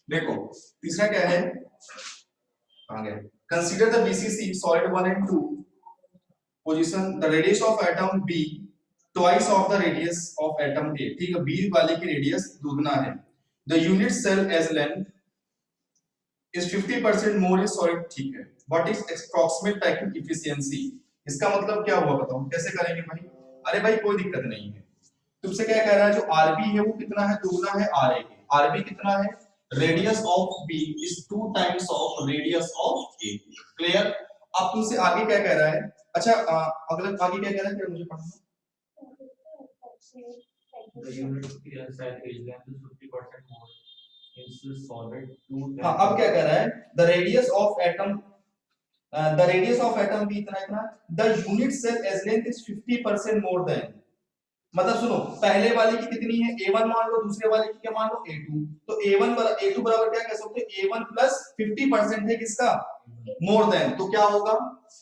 देखो तीसरा क्या है, कहां गया, consider the BCC solid 1 and 2 position the radius of atom B twice of the radius of atom A. ठीक है, बी वाले की रेडियस दुगना है। The unit cell edge length is 50% more is solid. ठीक है, what is approximate packing efficiency. इसका मतलब क्या हुआ बताओ, कैसे करेंगे भाई। अरे भाई कोई दिक्कत नहीं है, तुमसे क्या कह रहा है, जो आरबी है वो कितना है, दुगना है आर ए के। आरबी कितना है, radius of B is 2 times of radius of A. Clear. अब तुमसे आगे क्या कह रहा है, अच्छा अगला आगे क्या कह रहा है, क्या मुझे पढ़ना। The unit cell is length is 50% more is solid 2 हाँ, अब क्या कह रहा है, the radius of atom the radius of atom भी इतना इतना, the unit cell edge length is 50% more than. मतलब सुनो, पहले वाले की कितनी है a1 मान लो, दूसरे वाले की क्या मान लो a2। तो a1 a2 बराबर क्या कह सकते हैं, a1 प्लस 50% है किसका, मोर देन। तो क्या होगा,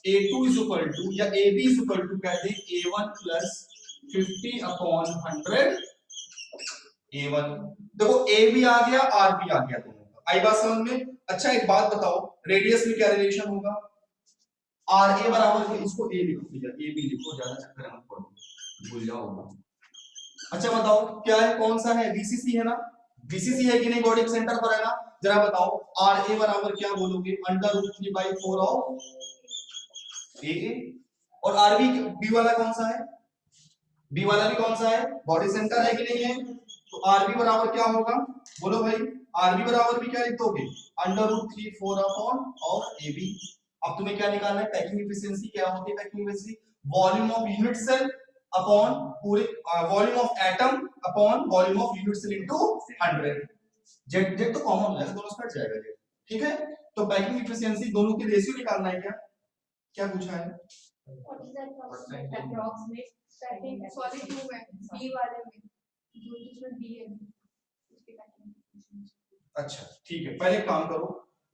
a2 इज इक्वल टू या ab इज इक्वल टू कहते हैं a1 प्लस 50 अपॉन 100 a1। देखो a भी आ गया r भी आ गया, दोनों का आई बात समझ में। अच्छा एक बात बताओ, रेडियस में क्या रिलेशन होगा, आर ए बराबर, इसको ए लिखो भैया, ए भी लिखो, ज्यादा चक्कर मत पड़ो, भूल जाओगे। अच्छा बताओ क्या है, कौन सा है, बीसीसी है ना, बीसीसी है कि नहीं, बॉडी के सेंटर पर है ना। जरा बताओ आर ए बराबर क्या बोलोगे, √3/4 ऑफ ए। और आर बी बी वाला कौन सा है, बी वाला भी कौन सा है, बॉडी सेंटर है कि नहीं है। तो आर बी बराबर क्या होगा, बोलो भाई। आर बी बराबर भी क्या लिख दोगे, √3/4 अपॉन ऑफ ए बी। अब तुम्हें क्या निकालना है, पैकिंग एफिशिएंसी क्या होती है, packing efficiency volume of unit cell upon पूरे volume of atom upon volume of unit cell into 100। Z Z तो कॉमन हो जाएगा, दोनों से कट जाएगा जेड। ठीक है, तो पैकिंग एफिशिएंसी दोनों की रेशियो निकालना है। क्या क्या पूछा है, अप्रॉक्सीमेट पैकिंग सॉरी टू में बी वाले में जो जिसमें बी है उसके पैकिंग। अच्छा ठीक है, पहले काम करो,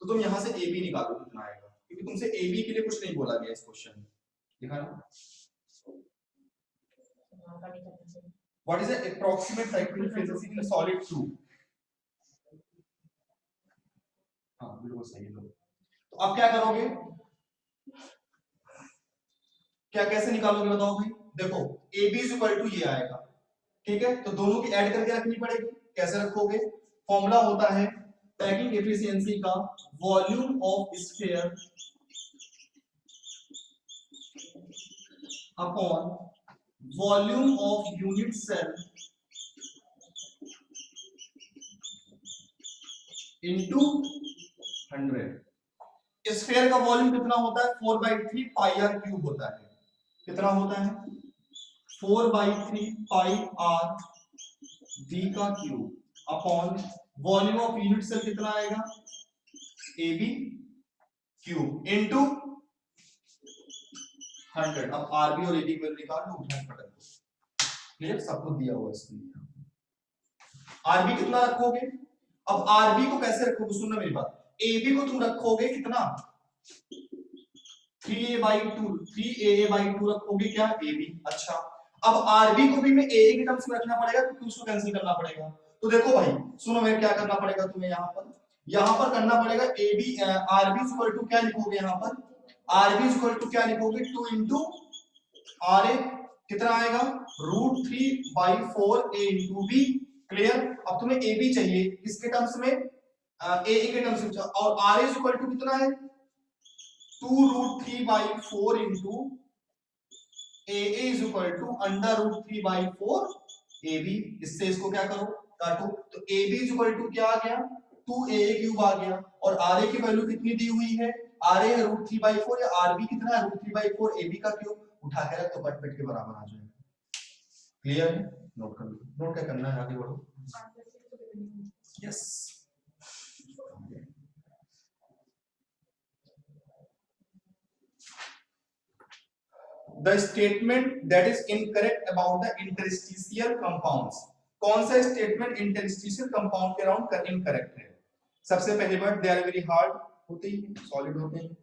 तो तुम यहां से ए बी निकालो कितना आएगा, क्योंकि तुमसे ए बी के लिए कुछ नहीं बोला गया इस क्वेश्चन में। देखा ना, what is the approximate packing efficiency in solid 2। हां बिल्कुल सही है। तो अब क्या करोगे, क्या कैसे निकालोगे बताओ भाई। देखो A B is equal to ये आएगा, ठीक है, तो दोनों की ऐड करके रखनी पड़ेगी। कैसे रखोगे, फॉर्मूला होता है पैकिंग एफिशिएंसी का volume of sphere upon volume of unit cell into 100। Sphere का वॉल्यूम कितना होता है, 4/3 पाई आर क्यूब होता है। कितना होता है, 4/3 पाई आर डी का cube upon volume of unit cell कितना आएगा, ए बी क्यूब इनटू 100। अब आर बी और ए बी की वैल्यू निकाल लो, उठा के पटक दो। क्लियर, सब कुछ दिया हुआ है इसमें। आर बी कितना रखोगे, अब आर बी को कैसे रखोगे, सुनना मेरी बात। ए बी को तुम रखोगे कितना, 3a/2 रखोगे क्या, ए बी। अच्छा अब आरबी को भी मैं ए के टर्म्स में रखना पड़ेगा, क्योंकि उसको कैंसिल करना पड़ेगा। तो देखो भाई सुनो, मैं क्या करना पड़ेगा तुम्हें, यहाँ पर करना पड़ेगा A B R B equal to क्या लिखोगे, यहाँ पर आरबी इक्वल टू क्या लिखोगे, 2 इंटू आर ए कितना आएगा, √3/4 ए इंटू बी। क्लियर। अब तुम्हें ए बी चाहिए किसके टर्म्स में, ए के टर्म्स में, और आर ए इक्वल टू कितना है, 2√3/4 into A is equal to √3/4 A B. इससे इसको क्या करो, काटो, तो A B is equal to क्या आ गया, 2a³ आ गया। और आर ए की वैल्यू कितनी दी हुई है, आर ए √3/4 या आर बी कितना है, √3/4 ए बी का क्यूब। उठा के रख तो कट कट के बराबर आ जाएगा। क्लियर है, नोट कर लो, नोट क्या करना है, आगे बढ़ो। Yes the statement that is incorrect about the interstitial compounds। कौन सा स्टेटमेंट इंटरस्टिशियल कंपाउंड के अराउंड इनकरेक्ट है। सबसे पहली बात, दे आर वेरी हार्ड होते हैं, सॉलिड होते हैं,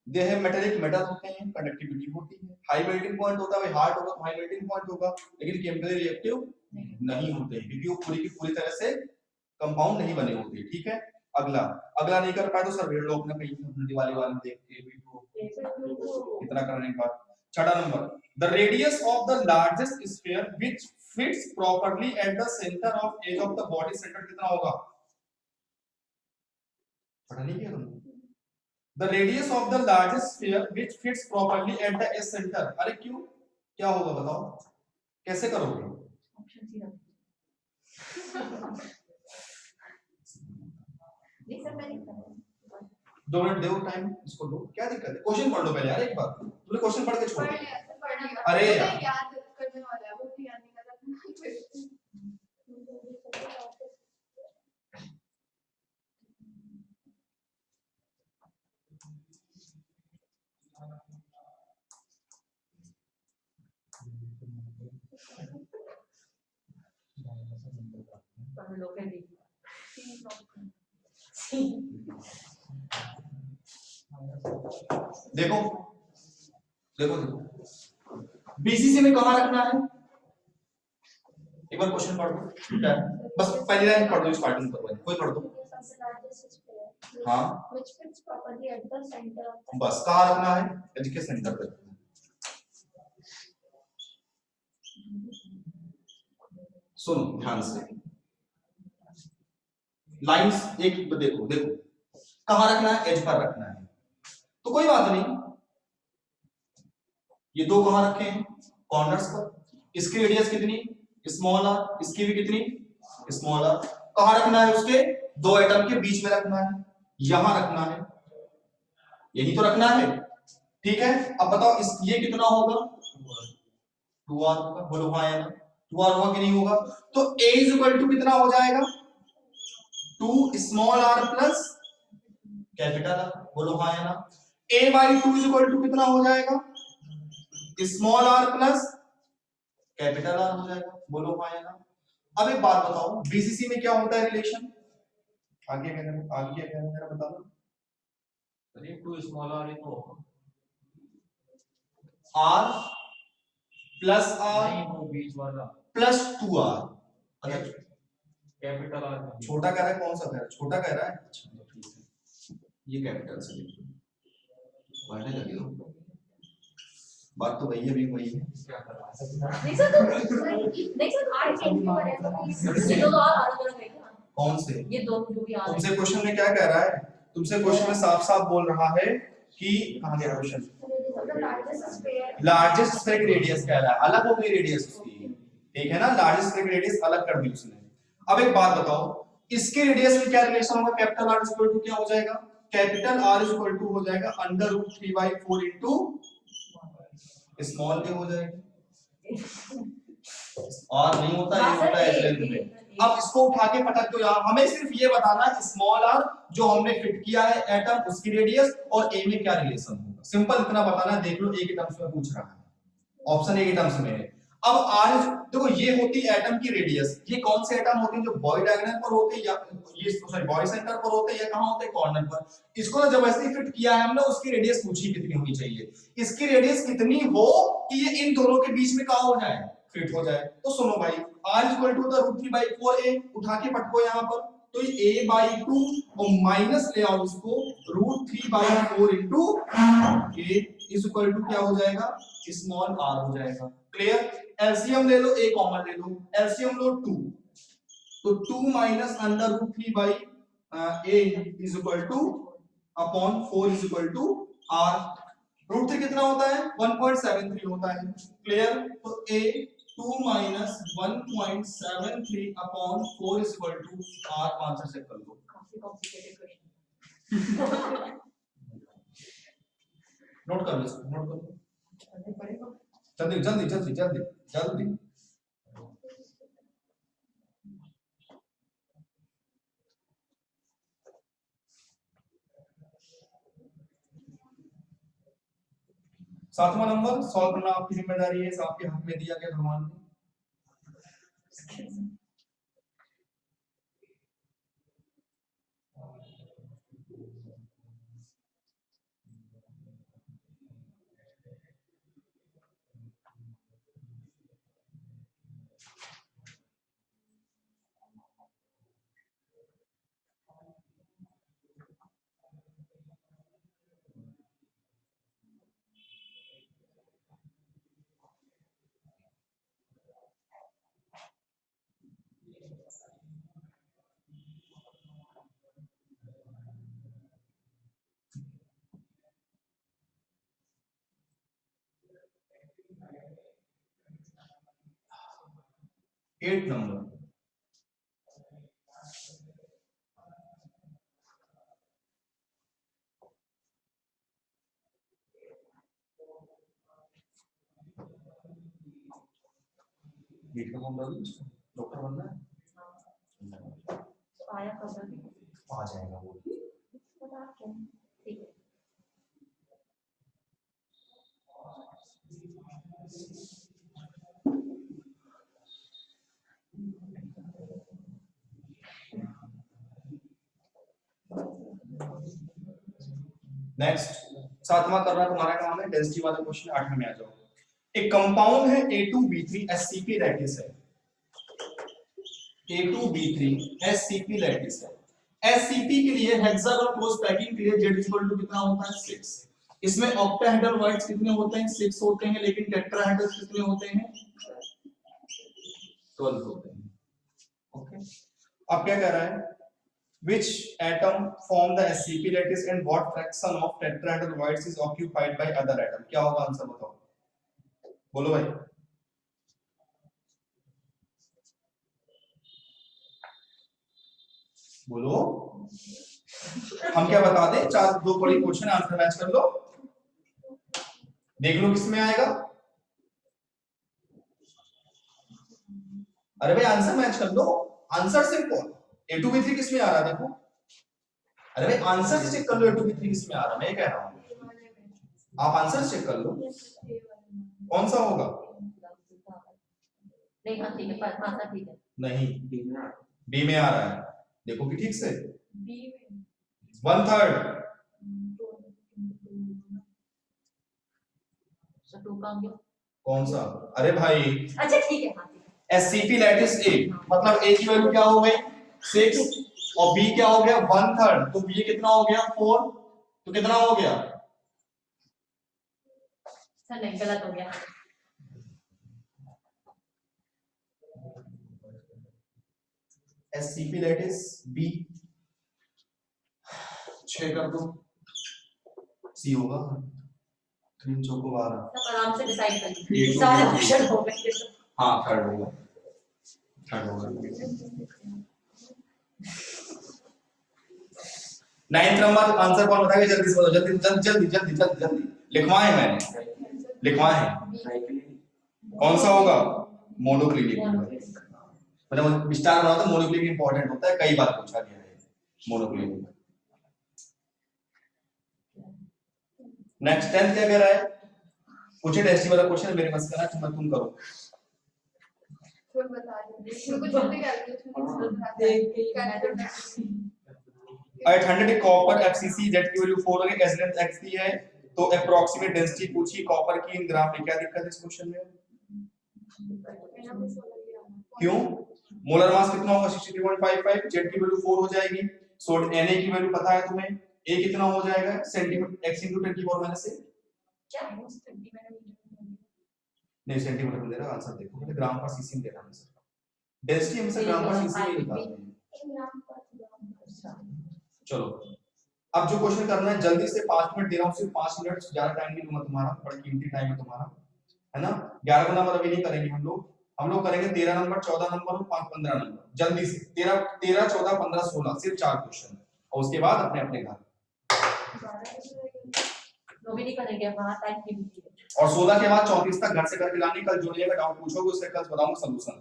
दे हैव मेटालिक मेटल होते हैं, कंडक्टिविटी होती है, हाई मेल्टिंग पॉइंट होता है, हार्ड होगा तो हाई मेल्टिंग पॉइंट होगा, लेकिन केमिकली रिएक्टिव नहीं होते हैं, क्योंकि वो पूरी की पूरी तरह से कंपाउंड नहीं बने होते, ठीक है। अगला अगला नहीं कर पाए तो सर लो अपना कहीं दिवाली वाले में देख के भी तो इतना करने के बाद। छठा number, the radius of the largest sphere which fits properly at the centre of edge of the body centre कितना होगा? पढ़ा नहीं किया तुमने? The radius of the largest sphere which fits properly at the edge centre. अरे क्यों, क्या होगा बताओ, कैसे करोगे? ऑप्शन सी रख नहीं सर मैं नहीं कर रहा 2 मिनट दो टाइम इसको दो, क्या दिक्कत है? क्वेश्चन पढ़ लो पहले यार, एक बार तुमने क्वेश्चन पढ़ के छोड़ पढ़ दिया। लिया सर, पढ़ लिया। अरे वो यार। तो याद करने वाला है, वो भी याद नहीं कर रहा। पढ़ लो फिर भी देखो देखो देखो, बीसीसी में कहां रखना है? एक बार क्वेश्चन पढ़ दो, ठीक है, बस पहली लाइन पढ़ दो, स्टार्टिंग पर कोई पढ़ दो। हाँ Which fits properly at the center of the बस कहां रखना है? एज के सेंटर पे रखना है। सुनो ध्यान से, लाइंस एक देखो देखो, कहां रखना है? एज पर रखना है, तो कोई बात नहीं, ये दो कहां रखे हैं? कॉर्नर्स पर। इसकी रेडियस कितनी? स्मॉल आर, इसकी भी कितनी? Small R. कहां रखना है? उसके दो एटम के बीच में रखना है, यहां रखना है, यही तो रखना है, ठीक है। अब बताओ इस ये कितना होगा? 2r होगा, बोलो हाँ या ना? 2r होगा कि नहीं होगा? तो a इज इक्वल टू कितना हो जाएगा? 2 small r plus capital R, बोलो हाँ या ना? a by 2 is equal to कितना हो जाएगा? Small r plus capital R हो जाएगा, बोलो हाँ या ना? अब एक बात बताओ, बीसीसी में क्या होता है रिलेशन? आगे क्या करना, आगे क्या करना जरा बता दो। अरे 2 स्मॉल आर तो r प्लस r नहीं, वो बीच वाला प्लस 2r। अच्छा कैपिटल आर छोटा कह रहा है, कौन सा कह रहा है? छोटा कह रहा है, अच्छा तो ठीक है, ये कैपिटल से लिख दो, पढ़ने लगे हो, बात तो वही है, भी वही है। क्या कर रहा है? नहीं सर तो नहीं सर आर चेंज क्यों करें? ये दो और अलग अलग है क्या? कौन से? ये दोनों जो भी आ रहे तुमसे क्वेश्चन में क्या कह रहा है? तुमसे क्वेश्चन में साफ साफ बोल रहा है कि कहां गया question? the largest sphere largest spheric radius कह रहा है, अलग हो गई रेडियस उसकी, ठीक है ना, लार्जेस्ट स्फेरिक रेडियस अलग कर दी उसने। अब एक बात बताओ, इसके रेडियस में क्या रिलेशन होगा? कैपिटल R इक्वल टू क्या हो जाएगा? कैपिटल R इक्वल टू हो जाएगा under root 3/4 into small a हो जाएगा, और नहीं होता, ये होता है इस लेंथ में। अब इसको उठा के पटक दो यहाँ, हमें सिर्फ ये बताना है स्मॉल r जो हमने फिट किया है एटम, उसकी रेडियस और a में क्या रिलेशन होगा, सिंपल इतना बताना है। देख लो ए के टर्म्स में पूछ रहा है, ऑप्शन ए के टर्म्स में है। अब r देखो, ये होती है एटम की रेडियस, ये कौन से एटम होते हैं जो बॉडी डायगोनल पर होते हैं, या ये सॉरी बॉडी सेंटर पर होते हैं, या कहां होते हैं? कॉर्नर पर। इसको ना जब ऐसे फिट किया है हमने, उसकी रेडियस पूछी कितनी होनी चाहिए, इसकी रेडियस कितनी हो कि ये इन दोनों के बीच में कहां हो जाए? फिट हो जाए। तो सुनो भाई, r equal to the root 3/4a, उठा के पटको यहां पर, तो ये a/2 और माइनस ले आओ इसको, root 3/4 into a is equal to क्या हो जाएगा? स्मॉल r हो जाएगा। क्लियर? एलसीएम ले लो, a कॉमन ले लो, एलसीएम लो 2, तो 2 minus under root 3 by a is equal to upon 4 is equal to r। Root 3 कितना होता है? 1.73 होता है। क्लियर? तो a 2 minus 1.73 upon 4 is equal to r, answer check कर लो। काफी कॉम्प्लिकेटेड क्वेश्चन नोट कर लो इसको, नोट कर लो, करना पड़ेगा। जल्दी जल्दी जल्दी जल्दी जल्दी। सातवां नंबर सॉल्व करना आपकी जिम्मेदारी है, आपके हाथ में दिया गया भगवान ने। 8 नंबर। बीट का फॉर्म डाल डॉक्टर बनना है, तो आया कब आ जाएगा वो। पता क्या ठीक है। नेक्स्ट 7वां करना तुम्हारा काम है, डेंसिटी वाला क्वेश्चन 8 में आ जाओ। एक कंपाउंड है A2B3 SCP लैटिस है, A2B3 SCP लैटिस है। SCP के लिए हेक्सागोनल क्लोज पैकिंग के लिए Z इक्वल टू कितना होता है 6। इसमें ऑक्टाहेड्रल वर्ड्स कितने होते हैं 6 होते हैं, लेकिन टेट्राहेड्रल कितने होते हैं 12 होते हैं। ओके, अब क्या कह रहा है, which atom form the SCP lattice and what fraction of tetrahedral voids is occupied by other atom? क्या होगा आंसर बताओ, बोलो भाई। बोलो, हम क्या बता दें, 4 2 बड़ी क्वेश्चन आंसर मैच कर लो, देख लो किसमें आएगा। अरे भाई आंसर मैच कर लो, आंसर सिंपल। A2B3 किसमें आ रहा है देखो, अरे भाई आंसर से चेक कर लो A2B3 किसमें आ रहा है, मैं कह रहा हूं आप आंसर चेक कर लो कौन सा होगा। नहीं हाँ ठीक है, हाँ सर ठीक है। नहीं बी में आ रहा है, देखो कि ठीक से बी में 1/3 सर 2 का हो गया। कौन सा, अरे भाई अच्छा ठीक है, हाँ ठीक है। SCP लैटिस A, मतलब A की वैल्यू क्या हो गई 6 और B क्या हो गया 1/3, तो B कितना हो गया 4, तो कितना हो गया सर नहीं गलत हो गया। SCP लैटिस B 6 कर दो, C होगा 3 चौको 12। सब आराम से डिसाइड कर ये लीजिए, तो सारे बिल्कुल। ऑप्शन हो गए। हाँ थर्ड होगा, थर्ड होगा। 9th नंबर आंसर कौन बताएगा, जल्दी से बताओ, जल्दी जल्दी जल्दी जल्दी जल्दी जल्दी लिखवाए मैंने, लिखवाए कौन सा होगा मोनोक्लिनिक। मतलब विस्तार बनाओ तो मोनोक्लिनिक इंपॉर्टेंट होता है, कई बार पूछा गया है मोनोक्लिनिक। नेक्स्ट 10th क्या कह रहा है, पूछे टेस्टी वाला क्वेश्चन मेरे पास का ना, तुम करो थोड़ा बता दीजिए कुछ छोटे calculation at 100 copper FCC Z की वैल्यू 4 है, S लेंथ x दी है, तो अप्रोक्सीमेट डेंसिटी पूछी कॉपर की इन ग्राफ में, क्या दिक्कत है इस क्वेश्चन में, क्यों मोलर मास कितना होगा 63.55, Z की वैल्यू 4 हो जाएगी, सो Na की वैल्यू पता है तुम्हें, A कितना हो जाएगा सेंटीमीटर x * 10 की पावर माइनस 6, क्या नहीं सेंटीमीटर में दे रहा आंसर, देखो मैंने ग्राम पर सीसी में दे रहा आंसर, डेंसिटी हमसे ग्राम पर सीसी में निकालते हैं। चलो अब जो क्वेश्चन करना है जल्दी से, 5 मिनट दे रहा हूं, सिर्फ 5 मिनट, ज्यादा टाइम नहीं लूंगा तुम्हारा, बड़ा कीमती टाइम है तुम्हारा, है ना। 11 नंबर अभी नहीं करेंगे हम लोग करेंगे 13 नंबर 14 नंबर और 15 नंबर, जल्दी से 13 14 15 16 सिर्फ 4 क्वेश्चन, और उसके बाद अपने अपने घर। वो भी नहीं करेंगे वहां टाइम की भी है। और 16 के बाद 34 तक घर से करके लानी, कल जो लेगा डाउट पूछोगे उससे कल बताऊंगा सलूशन।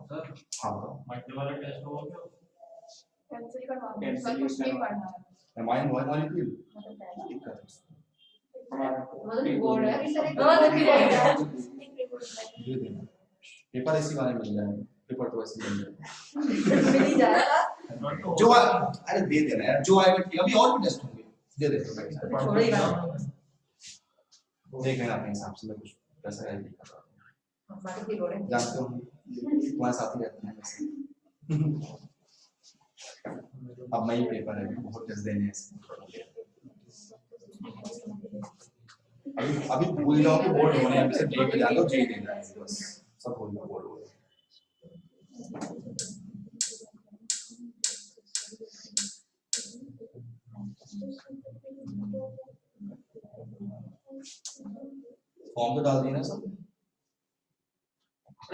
सर हाँ बताओ, मल्टी वाला टेस्ट हो गया, कैंसिल करवा दो, Cancel कुछ नहीं करवा पढ़ना है। एमाइन मॉलिक्यूल मतलब बोल रहा है दे देना, पेपर इसी वाले मिल जाएगा, पेपर तो ऐसे मिल जाएगा मिल ही जाएगा। जो अरे दे देना यार, जो आएगा ठीक, अभी और भी टेस्ट होंगे, दे दे तो छोड़ ही रहा देख लेना अपने हिसाब से, मैं कुछ पैसा ऐड नहीं कर रहा हूं, हमारे भी बोल रहे हैं। जानते हो तुम्हारे साथ ही रहते हैं वैसे। अब मई पेपर है, बहुत टेस्ट देने हैं, अभी भूल जाओ कि बोर्ड होने, अभी से डेट पे जान लो जी देना है बस, सब भूल जाओ बोर्ड। फॉर्म तो डाल दिया ना सब,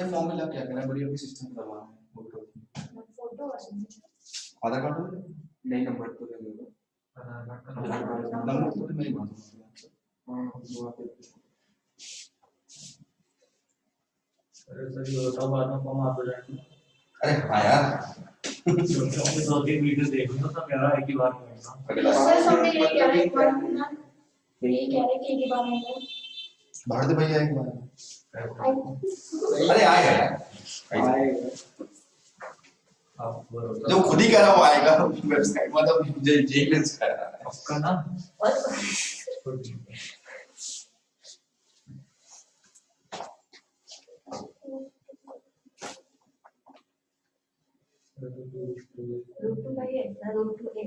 ये फॉर्मूला क्या करना है, बढ़िया भी सिस्टम करवाना है। फोटो और आधार कार्ड हो? नहीं, नंबर तो दे दो। नंबर तो मैं ही मांगूंगा। हां वो आप अरे सर ये बताओ बाद में फॉर्म आ तो जाएगा। अरे हाँ यार, क्योंकि 2-3 वीडियो देखूंगा तो मेरा एक ही बार होगा। अगला सर हमने ये कह रहे हैं एक बार ना, ये कह रहे हैं कि एक ही बार में भारत भैया एक बार। आई अरे आएगा यार, आएगा। आप बोलो जो खुद ही करा वो आएगा वेबसाइट, मतलब जे में कर रहा है आपका ना रूट टू का ये है रूट टू ए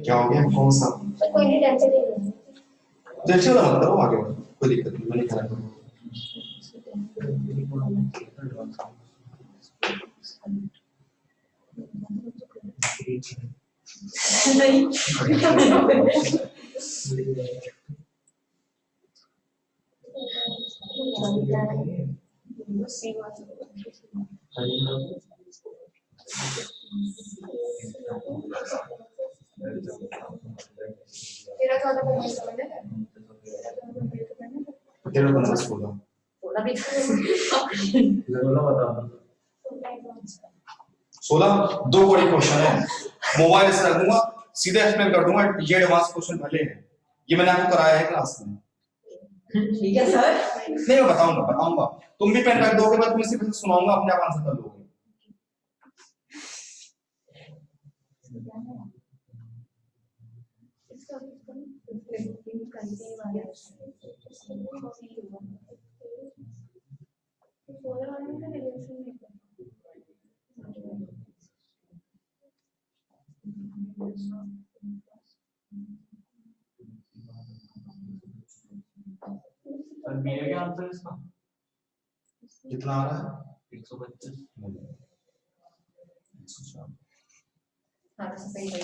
क्या हो गया, कौन सा कोई नहीं टेंशन नहीं टेंशन मत करो, आगे बढ़ो, कोई दिक्कत नहीं, मैंने करा करो। तेरा 14 का समझ है तेरा नंबर 16 बोला भी बोलो बताओ 16 दो बड़े क्वेश्चन है, मोबाइल से रख दूंगा, सीधे एक्सप्लेन कर दूंगा, ये एडवांस क्वेश्चन भले है, ये मैंने आपको कराया है क्लास में। ठीक है सर नहीं मैं बताऊंगा, तुम भी पेन रख दोगे, मैं तुम्हें सिर्फ सुनाऊंगा, अपने आप आंसर कर लोगे। सर बीए का आंसर इसका कितना आ रहा है? 125 हाँ सही है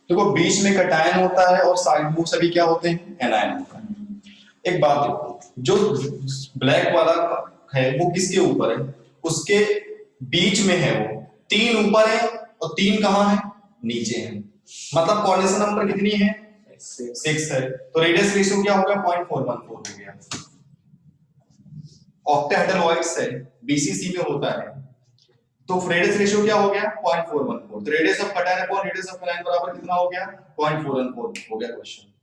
देखो बीच में कटायन होता है और साइड वो सभी क्या होते हैं, एनायन होता है। एक बात देखो, जो ब्लैक वाला है वो किसके ऊपर है, उसके बीच में है, वो 3 ऊपर है और 3 कहाँ है, नीचे है, मतलब कोऑर्डिनेशन नंबर कितनी है, 6 है, तो रेडियस रेशियो क्या हो गया, 0.414 हो गया। ऑक्टाहेड्रल है, बीसीसी में होता है, तो रेडियस रेशियो क्या हो गया, 0.414, तो radius of cation upon radius of anion बराबर कितना हो गया, 0.414 हो गया क्वेश्चन।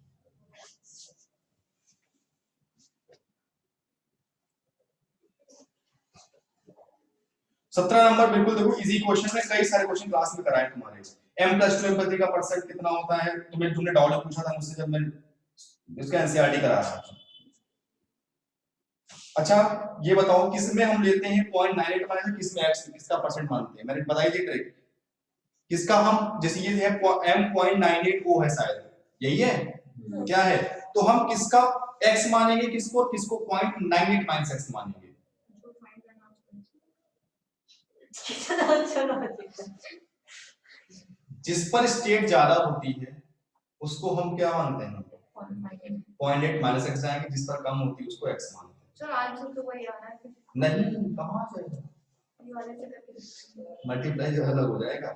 सत्रह नंबर बिल्कुल देखो इजी क्वेश्चन है, कई सारे क्वेश्चन क्लास में कराए तुम्हारे। m+2 एम्पैथी का परसेंट कितना होता है, तुमने डाउट पूछा था मुझसे जब मैं इसका एनसीईआरटी करा रहा था। अच्छा ये बताओ किसमें हम लेते हैं 0.98 माइनस, किसमें x किसका परसेंट मानते हैं, मैंने बताई थी ट्रिक। किसका हम, जैसे ये है m.98 है शायद, यही है क्या है, तो हम किसका x मानेंगे, किसको किसको 0.98 माइनस x मानेंगे। जो फाइंड करना उसको चलो जिस पर स्टेट ज्यादा होती है उसको हम क्या मानते हैं, 0.8 माइनस x जाएंगे, जिस पर कम होती है उसको x मानते हैं। चलो आंसर तो वही आ रहा है। नहीं कहाँ से ये वाले से करके मल्टीप्लाई जो अलग हो जाएगा।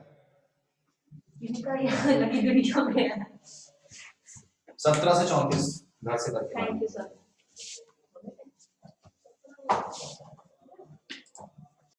इनका यहाँ लगी दुनिया में है। 17 से 34 घर से करके थैंक यू सर।